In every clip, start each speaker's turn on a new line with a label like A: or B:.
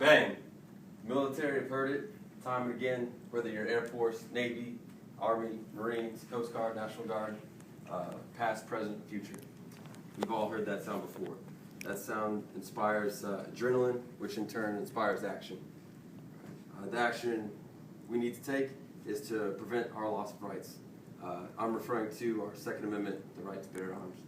A: Bang! Military have heard it time and again, whether you're Air Force, Navy, Army, Marines, Coast Guard, National Guard, past, present, future. We've all heard that sound before. That sound inspires adrenaline, which in turn inspires action. The action we need to take is to prevent our loss of rights. I'm referring to our Second Amendment, the right to bear arms.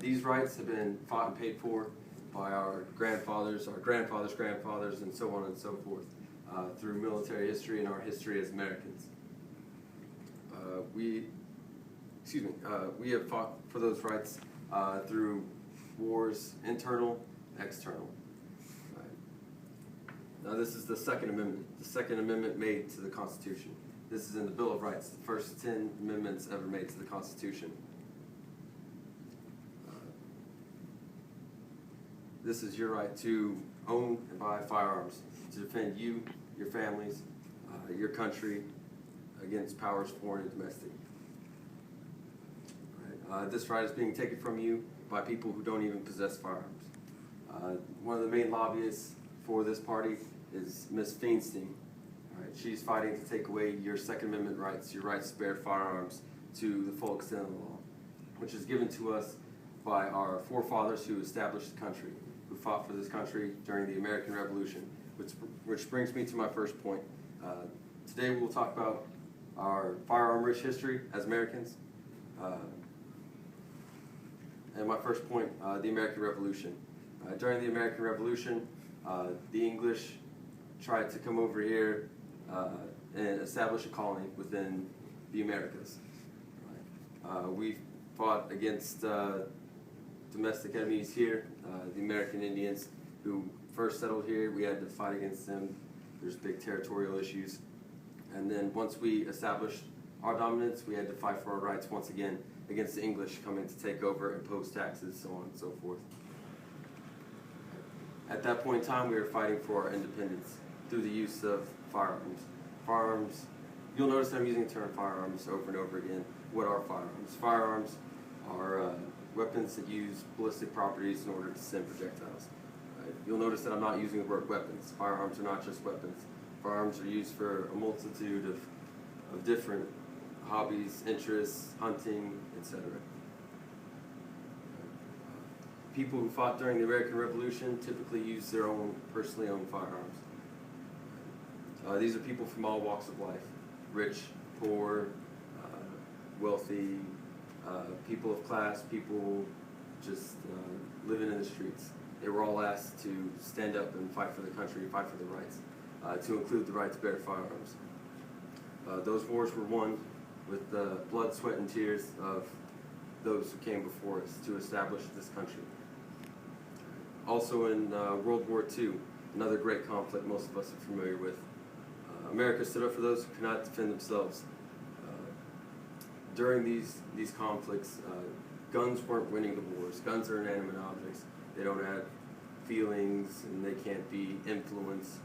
A: These rights have been fought and paid for by our grandfathers' grandfathers, and so on and so forth, through military history and our history as Americans. We have fought for those rights through wars, internal, external. Now this is the Second Amendment made to the Constitution. This is in the Bill of Rights, the first 10 amendments ever made to the Constitution. This is your right to own and buy firearms to defend you, your families, your country against powers foreign and domestic. This right is being taken from you by people who don't even possess firearms. One of the main lobbyists for this party is Ms. Feinstein. She's fighting to take away your Second Amendment rights, your rights to bear firearms to the full extent of the law, which is given to us by our forefathers who established the country, who fought for this country during the American Revolution, which brings me to my first point. Today we'll talk about our firearm-rich history as Americans. And my first point, the American Revolution. During the American Revolution, the English tried to come over here and establish a colony within the Americas. We fought against domestic enemies here, the American Indians who first settled here. We had to fight against them. There's big territorial issues. And then once we established our dominance, we had to fight for our rights once again against the English coming to take over, impose taxes, so on and so forth. At that point in time, we were fighting for our independence through the use of firearms. Firearms, you'll notice I'm using the term firearms over and over again. What are firearms? Firearms are weapons that use ballistic properties in order to send projectiles. You'll notice that I'm not using the word weapons. Firearms are not just weapons. Firearms are used for a multitude of different hobbies, interests, hunting, etc. People who fought during the American Revolution typically used their own personally owned firearms. These are people from all walks of life: rich, poor, wealthy, people of class, people just living in the streets. They were all asked to stand up and fight for the country, fight for their rights, to include the right to bear firearms. Those wars were won with the blood, sweat, and tears of those who came before us to establish this country. Also in World War II, another great conflict most of us are familiar with, America stood up for those who could not defend themselves. During these conflicts, guns weren't winning the wars. Guns are inanimate objects. They don't have feelings and they can't be influenced.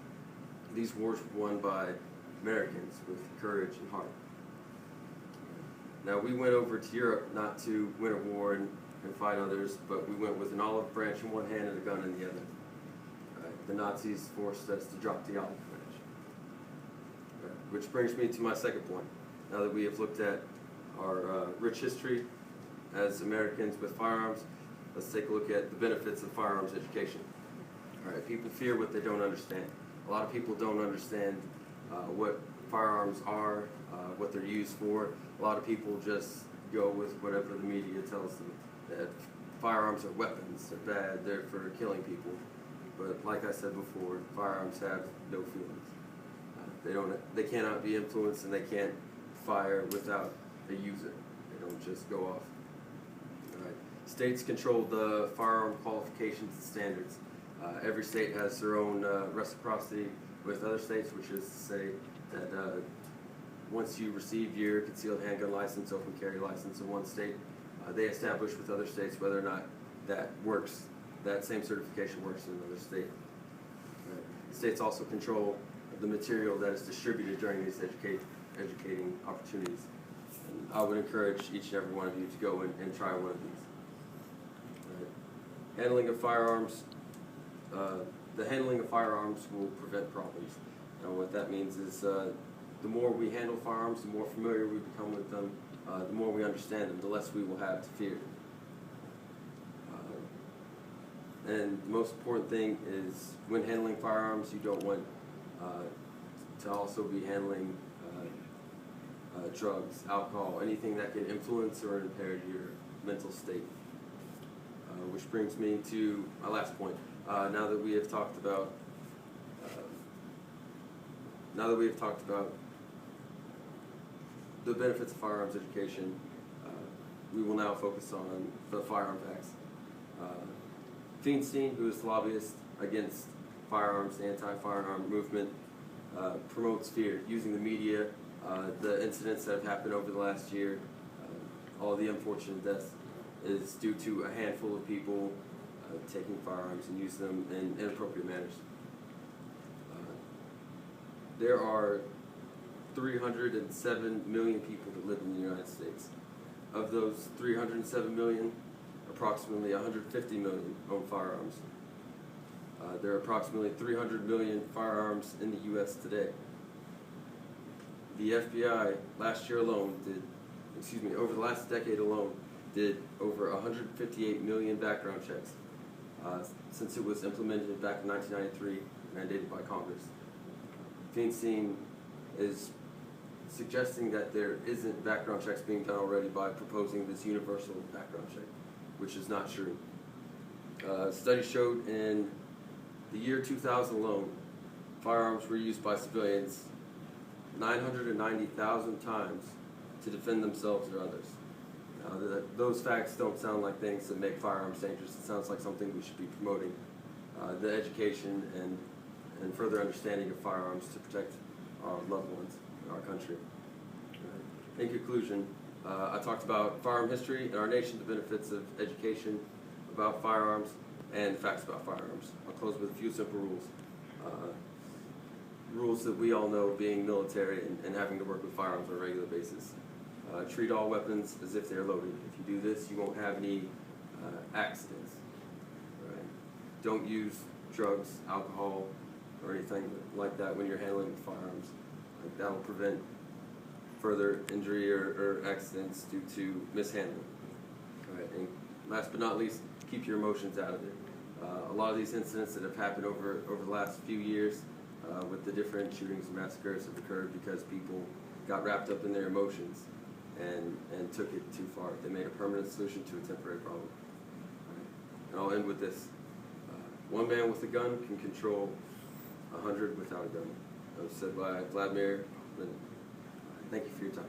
A: These wars were won by Americans with courage and heart. Now we went over to Europe not to win a war and fight others, but we went with an olive branch in one hand and a gun in the other. The Nazis forced us to drop the olive branch. Which brings me to my second point. Now that we have looked at our rich history as Americans with firearms, let's take a look at the benefits of firearms education. People fear what they don't understand. A lot of people don't understand what firearms are, what they're used for. A lot of people just go with whatever the media tells them, that firearms are weapons, they're bad, they're for killing people. But like I said before, firearms have no feelings. They cannot be influenced, and they can't fire without a user. They don't just go off. States control the firearm qualifications and standards. Every state has their own reciprocity with other states, which is to say that once you receive your concealed handgun license, open carry license in one state, they establish with other states whether or not that works, that same certification works in another state. States also control the material that is distributed during these educating opportunities. And I would encourage each and every one of you to go and try one of these. Handling of firearms, the handling of firearms will prevent problems. And what that means is the more we handle firearms, the more familiar we become with them, the more we understand them, the less we will have to fear. And the most important thing is when handling firearms, you don't want to also be handling drugs, alcohol, anything that can influence or impair your mental state. Which brings me to my last point. Now that we have talked about the benefits of firearms education, we will now focus on the firearm facts. Feinstein, who is the lobbyist against firearms, the anti-firearm movement, promotes fear using the media, the incidents that have happened over the last year, all the unfortunate deaths is due to a handful of people taking firearms and using them in inappropriate manners. There are 307 million people that live in the United States. Of those 307 million, approximately 150 million own firearms. There are approximately 300 million firearms in the U.S. today. The FBI over the last decade alone, did over 158 million background checks since it was implemented back in 1993, mandated by Congress. Feinstein is suggesting that there isn't background checks being done already by proposing this universal background check, which is not true. Studies showed in the year 2000 alone, firearms were used by civilians 990,000 times to defend themselves or others. Those facts don't sound like things that make firearms dangerous. It sounds like something we should be promoting, the education and further understanding of firearms to protect our loved ones in our country. In conclusion, I talked about firearm history in our nation, the benefits of education about firearms, and facts about firearms. I'll close with a few simple rules. Rules that we all know, being military and having to work with firearms on a regular basis. Treat all weapons as if they're loaded. If you do this, you won't have any accidents. Right? Don't use drugs, alcohol, or anything like that when you're handling firearms. Like, that'll prevent further injury or accidents due to mishandling. All right, and last but not least, keep your emotions out of it. A lot of these incidents that have happened over the last few years with the different shootings and massacres have occurred because people got wrapped up in their emotions and took it too far. They made a permanent solution to a temporary problem. Right. And I'll end with this. One man with a gun can control 100 without a gun. That was said by Vladimir Lenin. Thank you for your time.